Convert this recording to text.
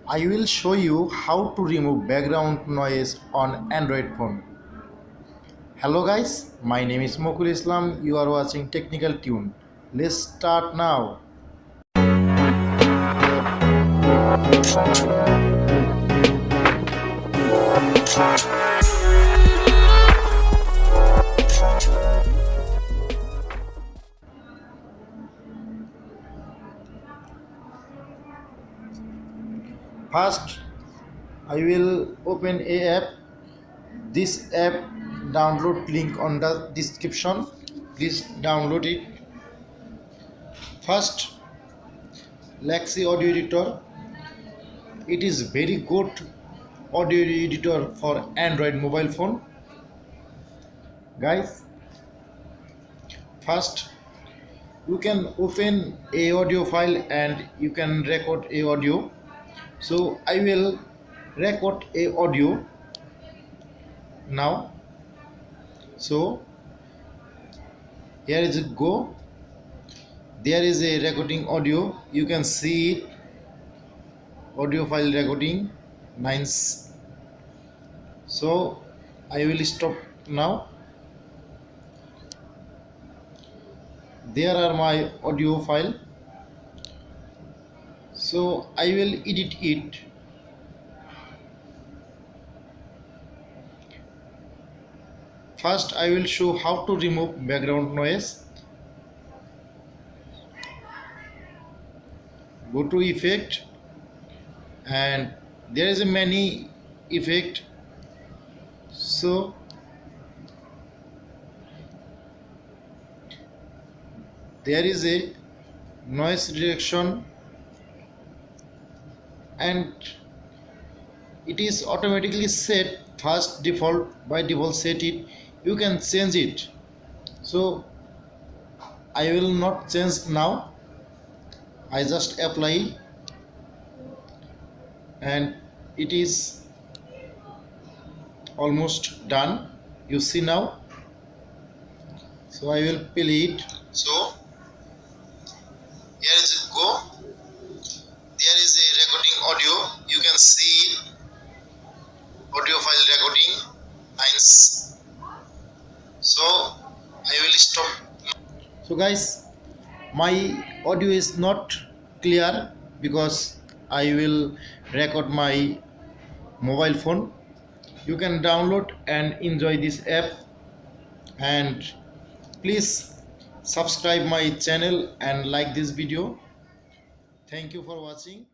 I will show you how to remove background noise on Android phone. Hello guys, my name is Mokul Islam. You are watching Technical Tune. Let's start now. First, I will open a app. This app download link on the description. Please download it. First, luxy audio editor. It is very good audio editor for Android mobile phone. Guys, first you can open a audio file and you can record a audio. So I will record a audio now. So here is it go. There is a recording audio. You can see it. Audio file recording. Nice. So I will stop now. There are my audio file. So I will edit it. First I will show how to remove background noise. Go to effect and there is a many effect. So there is a noise reduction and it is automatically set first default. By default set it. You can change it. So I will not change now. I just apply and it is almost done. You see now. So I will play it. So here is it go. There is a recording audio. You can see it. Audio file recording. Nice. So I will stop. So guys, my audio is not clear because I will record my mobile phone. You can download and enjoy this app, and please subscribe my channel and like this video. Thank you for watching.